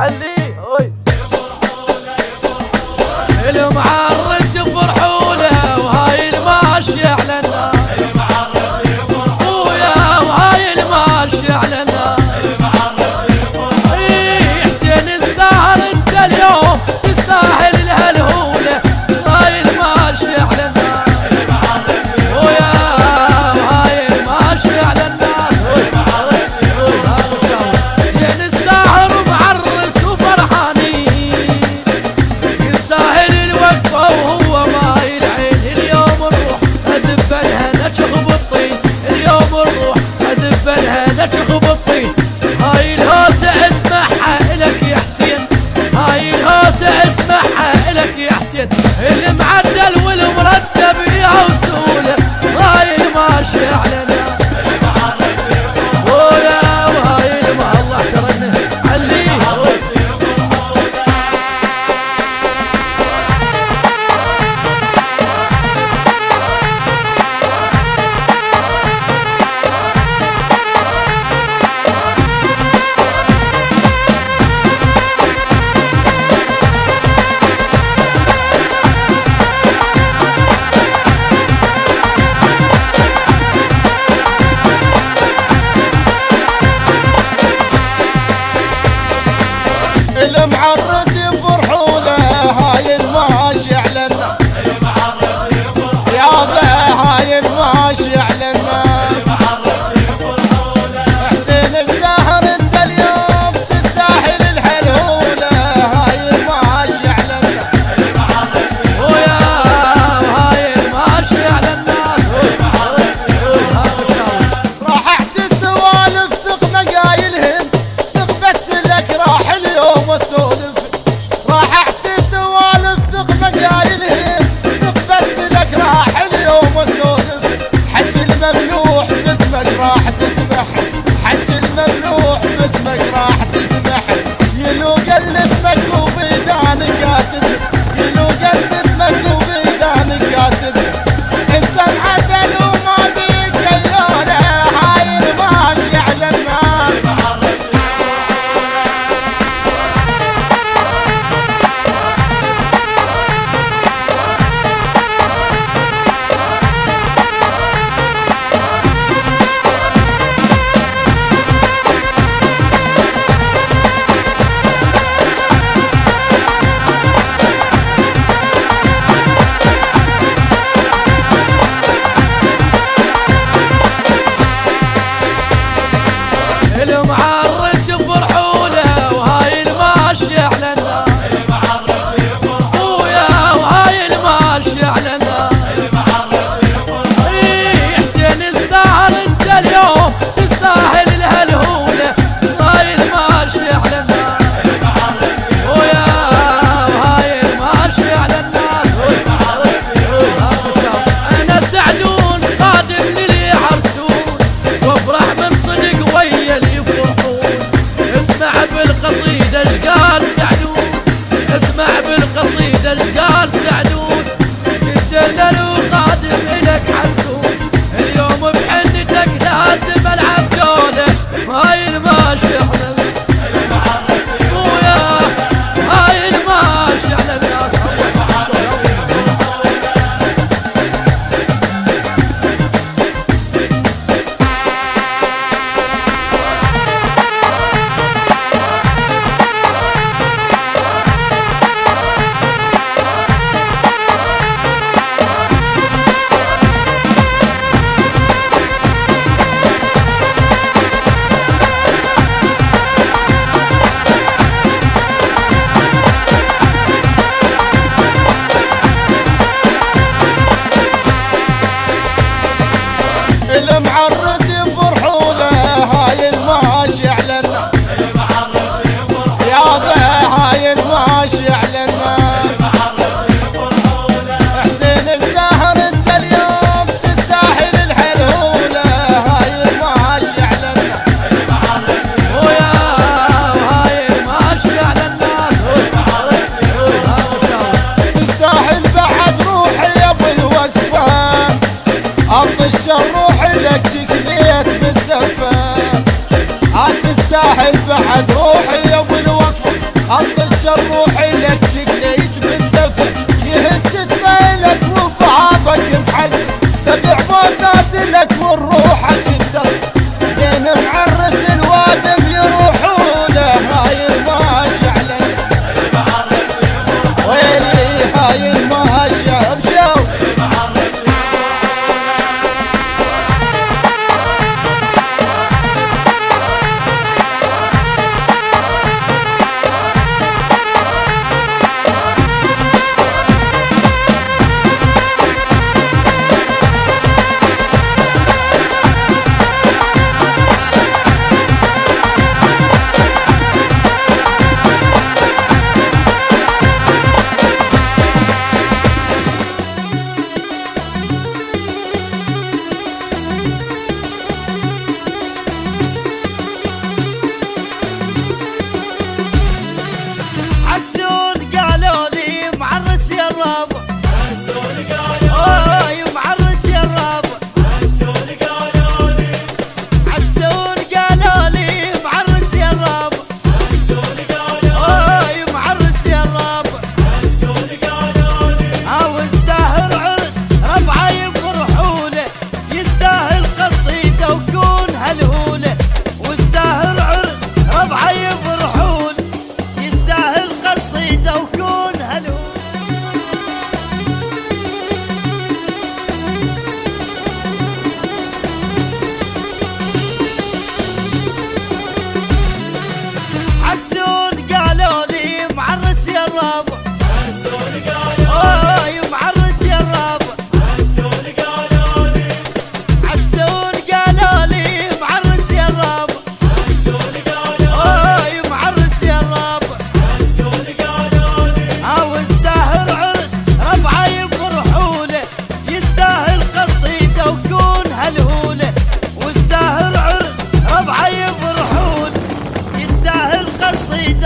علي المعرس يفرحوا له وهاي الماشي على النار ويا وهاي الماشي على النار حسين الزهر انت اليوم تستاهل الهلهوله وهاي الماشي على النار ويا وهاي الماشي على النار حسين الزهر معرس وفرحانين يستاهل الوقفه وهو ماي العين اليوم نروح اذب الهنا تشخب الطين اليوم نروح اذب الهنا تشخب الطين هاي الهوسه اسمعها الك يا حسين هاي الهوسه اسمعها الك يا حسين المعدل والمرتب يا وسوله هاي الماشي على النار ويا وهاي الله ترنه علي المعرس يفرحوا له هاي الماشي على النار يابا هاي الماشي على النار حسين الزهر انت اليوم تستاهل الهلهوله هاي الماشي على النار ويا وهاي الماشي على النار راح احكي سوالف ثق مقايلهم ثق بس لك راح اليوم اسولف راح احكي سوالف ثق مقايلهم ثق بس لك راح اليوم اسولف حكي الممنوح باسمك راح تسمح حكي الممنوح باسمك راح تسمح يلوق اسمك وبيدان كاتب يلوق اسمك وبيدان كاتب انت معدل وما بيك اللونه هاي الماشي على النار المعرس يفرحوا له وهاي الماشي على النار ويا وهاي الماشي على النار حسين الزهر انت اليوم تستاهل الهلهوله هاي الماشي على النار ويا وهاي الماشي على النار انا سعدون خادم للي عرسون وافرح من صدق ويا اللي يفرحون اسمع بالقصيده ايش قال سعدون اسمع بالقصيده ايش قال سعدون تدلل وخادم الك حسون اليوم بحنتك لازم العب جوله هاي الماشي على ويا هاي الماشي على الناس المعرس يفرحوا له هاي الماشي على النار يابا هاي الماشي على النار حسين الزهر انت اليوم تستاهل الهلهوله هاي الماشي على النار ويا وهاي الماشي على النار تستاهل بعد روحي يا ابو الوقفه عطش الروح لك شكليت بالزفه تستاهل بعد روحي يا ابو الوقفه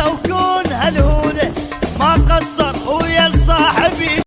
وكل